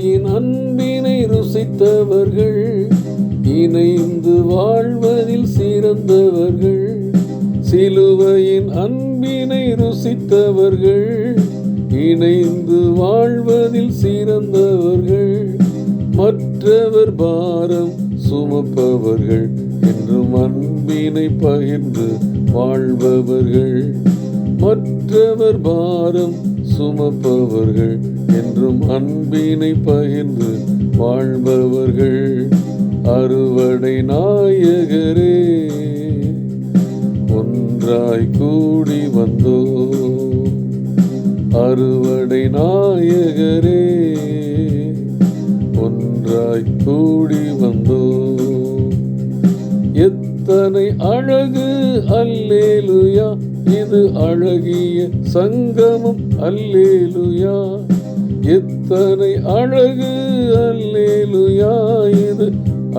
சிலுவையின் அன்பினை ருசித்தவர்கள் இணைந்து வாழ்வதில் சிறந்தவர்கள். சிலுவையின் அன்பினை ருசித்தவர்கள் இணைந்து வாழ்வதில் சிறந்தவர்கள். மற்றவர் பாரம் சுமப்பவர்கள் என்றும் அன்பினை பகிர்ந்து வாழ்பவர்கள். மற்றவர் பாரம் சுமப்பவர்கள் என்றும் அன்பினை பகிர்ந்து வாழ்பவர்கள். அறுவடை நாயகரே, ஒன்றாய் கூடி வந்தோ. அறுவடை நாயகரே, ஒன்றாய் கூடி வந்தோ. எத்தனை அழகு அல்லேலுயா, இது அழகிய சங்கமம் அல்லேலுயா. எத்தனை அழகு அல்லேலுயா, இது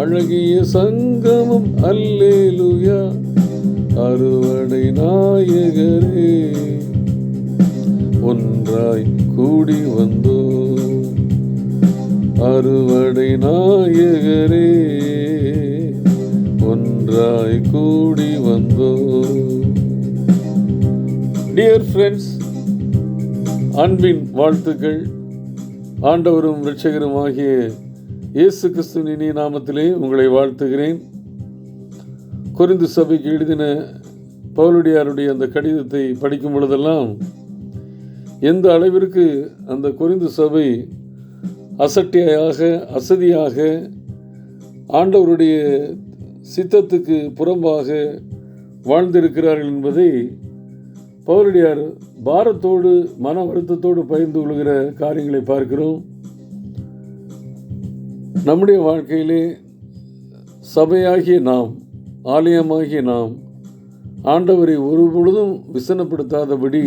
அழகிய சங்கமம் அல்லேலுயா. அறுவடை நாயகரே, ஒன்றாய் கூடி வந்தோ. அறுவடை நாயகரே, ஒன்றாய் கூடி வந்தோ. டியர் ஃப்ரெண்ட்ஸ், அன்பின் வாழ்த்துக்கள். ஆண்டவரும் இரட்சகரும் ஆகிய இயேசு கிறிஸ்துவின் இனிய நாமத்திலே உங்களை வாழ்த்துகிறேன். கொரிந்து சபைக்கு எழுதின பவுலடியாருடைய அந்த கடிதத்தை படிக்கும் பொழுதெல்லாம் எந்த அளவிற்கு அந்த கொரிந்து சபை அசதியாக ஆண்டவருடைய சித்தத்துக்கு புறம்பாக வாழ்ந்திருக்கிறார்கள் என்பதை பவுலடியார் பாரத்தோடு மன வருத்தத்தோடு பகிர்ந்து கொள்கிற காரியங்களை பார்க்கிறோம். நம்முடைய வாழ்க்கையிலே சபையாகிய நாம், ஆலயமாகிய நாம் ஆண்டவரை ஒரு பொழுதும் விசனப்படுத்தாதபடி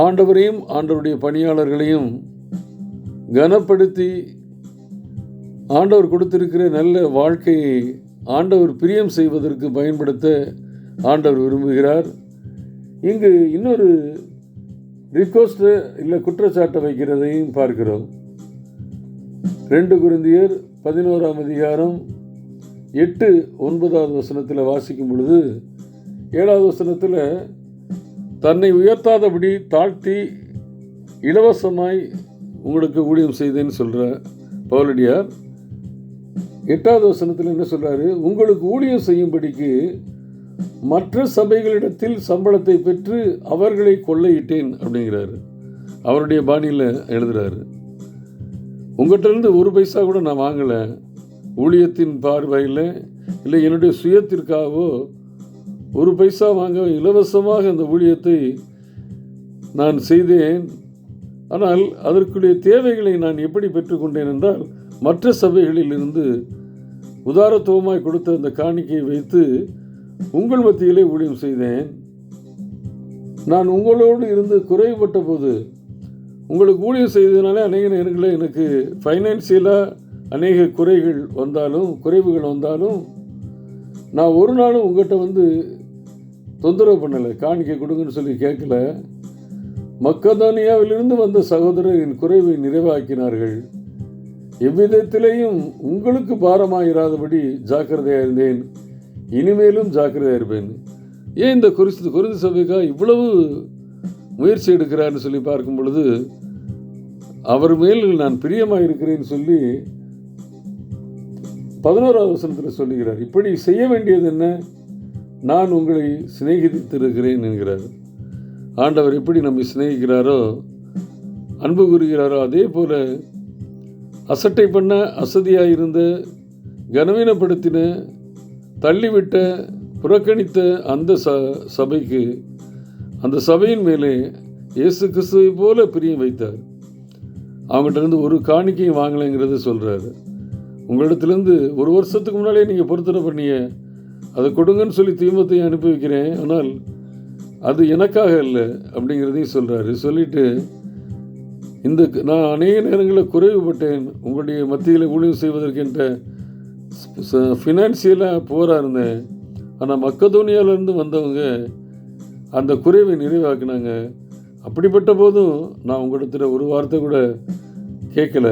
ஆண்டவரையும் ஆண்டவருடைய பணியாளர்களையும் கனப்படுத்தி ஆண்டவர் கொடுத்திருக்கிற நல்ல வாழ்க்கையை ஆண்டவர் பிரியம் செய்வதற்கு பயன்படுத்த ஆண்டவர் விரும்புகிறார். இங்கு இன்னொரு ரிக்வெஸ்ட் இல்லை குற்றச்சாட்டை வைக்கிறதையும் பார்க்கிறோம். 2 கொரிந்தியர் 11ஆம் அதிகாரம் 8-9 வசனத்தில் வாசிக்கும் பொழுது 7வது வசனத்தில் தன்னை உயர்த்தாதபடி தாழ்த்தி இலவசமாய் உங்களுக்கு ஊழியம் செய்தேன்னு சொல்கிற பவுலடியார் 8வது வசனத்தில் என்ன சொல்கிறாரு? உங்களுக்கு ஊழியம் செய்யும்படிக்கு மற்ற சபைகளிடத்தில் சம்பளத்தை பெற்று அவர்களை கொள்ளையிட்டேன் அப்படிங்கிறாரு. அவருடைய பாணியில் எழுதுகிறாரு. உங்கள்கிட்டருந்து ஒரு பைசா கூட நான் வாங்கலை. ஊழியத்தின் பார்வையில் இல்லை என்னுடைய சுயத்திற்காகவோ ஒரு பைசா வாங்க இலவசமாக அந்த ஊழியத்தை நான் செய்தேன். ஆனால் அதற்குரிய தேவைகளை நான் எப்படி பெற்றுக்கொண்டேன் என்றால், மற்ற சபைகளிலிருந்து உதாரத்துவமாய் கொடுத்த அந்த காணிக்கையை வைத்து உங்கள் மத்தியிலே ஊழியம் செய்தேன். நான் உங்களோடு இருந்து குறைபட்ட போது உங்களுக்கு ஊழியம் செய்ததுனாலே அநேக நேரங்களில் எனக்கு ஃபைனான்சியலாக அநேக குறைவுகள் வந்தாலும் நான் ஒரு நாளும் உங்கள்கிட்ட வந்து தொந்தரவு பண்ணலை, காணிக்கை கொடுங்கன்னு சொல்லி கேட்கல. மக்கதானியாவிலிருந்து வந்த சகோதரர் என் குறைவை நிறைவாக்கினார்கள். எவ்விதத்திலேயும் உங்களுக்கு பாரமாயிராதபடி ஜாக்கிரதையாக இருந்தேன், இனிமேலும் ஜாக்கிரதையாக இருப்பேன். ஏன் இந்த கொரிந்து சபைக்காக இவ்வளவு முயற்சி எடுக்கிறார்னு சொல்லி பார்க்கும் பொழுது, அவர் மேல் நான் பிரியமாக இருக்கிறேன்னு சொல்லி 11வது வசனத்தில் சொல்லுகிறார். இப்படி செய்ய வேண்டியது என்ன? நான் உங்களை சிநேகித்திருக்கிறேன் என்கிறார். ஆண்டவர் எப்படி நம்மை சிநேகிக்கிறாரோ, அன்பு கூறுகிறாரோ, அதே போல் அசட்டை பண்ண, அசதியாக இருந்த, கனவீனப்படுத்தின, தள்ளிவிட்ட, புறக்கணித்த அந்த சபைக்கு, அந்த சபையின் மேலே இயேசு கிறிஸ்துவை போல பிரியம் வைத்தார். அவங்ககிட்ட இருந்து ஒரு காணிக்கையும் வாங்கலைங்கிறத சொல்கிறாரு. உங்களிடத்துலேருந்து 1 வருஷத்துக்கு முன்னாலே நீங்கள் பொருத்தனை பண்ணிய அதை கொடுங்கன்னு சொல்லி தீமத்தையும் அனுப்பி வைக்கிறேன், ஆனால் அது எனக்காக இல்லை அப்படிங்கிறதையும் சொல்கிறாரு. சொல்லிவிட்டு, நான் அநேக நேரங்களில் குறைவுபட்டேன், உங்களுடைய மத்தியில் ஊழியம் செய்வதற்கு என்ற ஃபினான்சியலாக புவராக இருந்தேன். ஆனால் மக்கதோனியாவிலேருந்து வந்தவங்க அந்த குறைவை நிறைவாக்குனாங்க. அப்படிப்பட்ட போதும் நான் உங்களிடத்தில் ஒரு வார்த்தை கூட கேட்கல,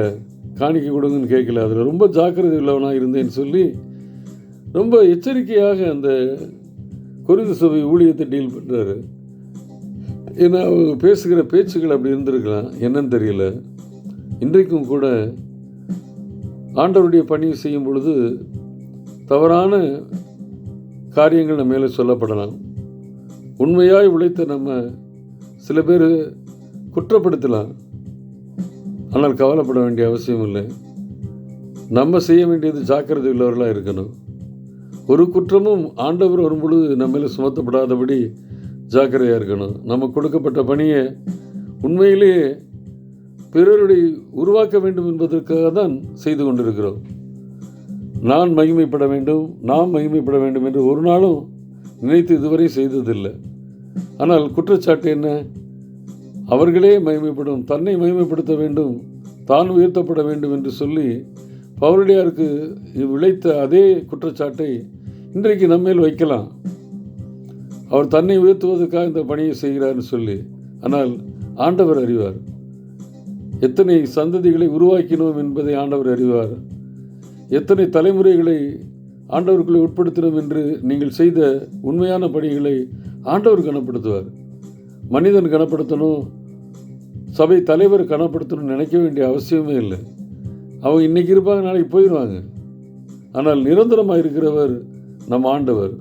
காணிக்கை கொடுங்கன்னு கேட்கல, அதில் ரொம்ப ஜாக்கிரதை உள்ளவனாக இருந்தேன்னு சொல்லி ரொம்ப எச்சரிக்கையாக அந்த கொரிந்து சபை ஊழியத்தை டீல் பண்ணுறாரு. ஏன்னா அவங்க பேசுகிற பேச்சுகள் அப்படி இருந்திருக்கலாம், என்னன்னு தெரியல. இன்றைக்கும் கூட ஆண்டவருடைய பணியை செய்யும் பொழுது தவறான காரியங்கள் நம்ம மேலே சொல்லப்படலாம். உண்மையாய் உழைத்த நம்ம சில பேர் குற்றப்படுத்தலாம். ஆனால் கவலைப்பட வேண்டிய அவசியம் இல்லை. நம்ம செய்ய வேண்டியது ஜாக்கிரதை உள்ளவர்களாக இருக்கணும். ஒரு குற்றமும் ஆண்டவர் வரும்பொழுது நம்ம மேலே சுமத்தப்படாதபடி ஜாக்கிரதையாக இருக்கணும். நம்ம கொடுக்கப்பட்ட பணியை உண்மையிலேயே பிறருடைய உருவாக்க வேண்டும் என்பதற்காக தான் செய்து கொண்டிருக்கிறோம். நான் மகிமைப்பட வேண்டும், நாம் மகிமைப்பட வேண்டும் என்று ஒரு நாளும் நினைத்து இதுவரை செய்ததில்லை. ஆனால் குற்றச்சாட்டு என்ன? அவர்களே மகிமைப்படும், தன்னை மகிமைப்படுத்த வேண்டும், தான் உயர்த்தப்பட வேண்டும் என்று சொல்லி பவுலடியாருக்கு விளைத்த அதே குற்றச்சாட்டை இன்றைக்கு நம்மேல் வைக்கலாம். அவர் தன்னை உயர்த்துவதற்காக இந்த பணியை செய்கிறார்னு சொல்லி. ஆனால் ஆண்டவர் அறிவார். எத்தனை சந்ததிகளை உருவாக்கினோம் என்பதை ஆண்டவர் அறிவார். எத்தனை தலைமுறைகளை ஆண்டவர்களை உட்படுத்தினோம் என்று நீங்கள் செய்த உண்மையான பணிகளை ஆண்டவர் கனப்படுத்துவார். மனிதன் கனப்படுத்தணும், சபை தலைவர் கனப்படுத்தணும்னு நினைக்க வேண்டிய அவசியமே இல்லை. அவங்க இன்றைக்கி இருப்பாங்க, நாளைக்கு போயிடுவாங்க. ஆனால் நிரந்தரமாக இருக்கிறவர் நம் ஆண்டவர்,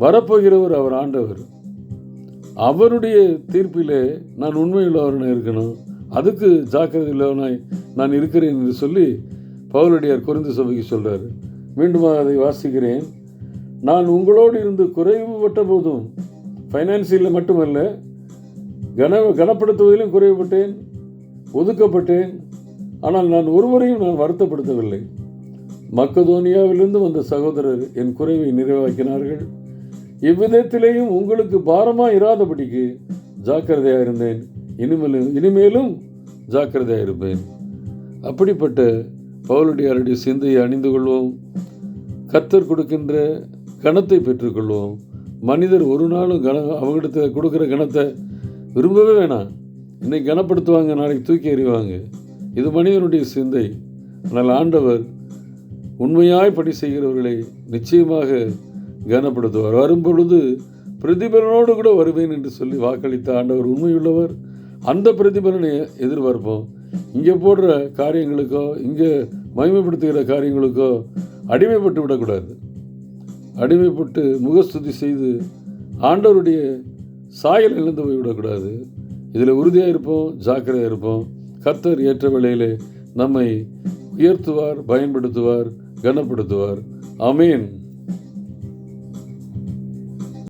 வரப்போகிறவர் அவர் ஆண்டவர். அவருடைய தீர்ப்பிலே நான் உண்மையுள்ளவனாக இருக்கணும், அதுக்கு ஜாக்கிரதை உள்ளவனாய் நான் இருக்கிறேன் என்று சொல்லி பவுலடியார் கொரிந்து சபைக்கு சொல்கிறார். மீண்டும் அதை வாசிக்கிறேன். நான் உங்களோடு இருந்து குறைவுபட்ட போதும், ஃபைனான்சியலில் மட்டுமல்ல, கனப்படுத்துவதிலும் குறைவுபட்டேன், ஒதுக்கப்பட்டேன். ஆனால் நான் ஒருவரையும் நான் வருத்தப்படுத்தவில்லை. மக்கதோனியாவிலிருந்து வந்த சகோதரர் என் குறைவை நிறைவாக்கினார்கள். இவ்விதத்திலேயும் உங்களுக்கு பாரமாக இராதபடிக்கு ஜாக்கிரதையாக இருந்தேன், இனிமேலும் ஜாக்கிரதையாக இருப்பேன். அப்படிப்பட்ட பவுலடியாருடைய சிந்தையை அணிந்து கொள்வோம். கர்த்தர் கொடுக்கின்ற கணத்தை பெற்றுக்கொள்வோம். மனிதர் ஒரு நாளும் அவங்ககிட்ட கொடுக்குற கணத்தை விரும்பவே வேணாம். இன்னைக்கு கனப்படுத்துவாங்க, நாளைக்கு தூக்கி எறிவாங்க. இது மனிதனுடைய சிந்தை. ஆனால் ஆண்டவர் உண்மையாய் பணி செய்கிறவர்களை நிச்சயமாக கனப்படுத்துவார். வரும்பொழுது பிரதிபலனோடு கூட வருவேன் என்று சொல்லி வாக்களித்த ஆண்டவர் உண்மையுள்ளவர். அந்த பிரதிபலனை எதிர்பார்ப்போம். இங்கே போடுற காரியங்களுக்கோ, இங்கே மகிமைப்படுத்துகிற காரியங்களுக்கோ அடிமைப்பட்டு விடக்கூடாது. அடிமைப்பட்டு முகஸ்துதி செய்து ஆண்டவருடைய சாயல் இழந்து போய்விடக்கூடாது. இதில் உறுதியாக இருப்போம், ஜாக்கிரதையாக இருப்போம். கர்த்தர் ஏற்ற வேளையிலே நம்மை உயர்த்துவார், பயன்படுத்துவார், கனப்படுத்துவார். ஆமென்.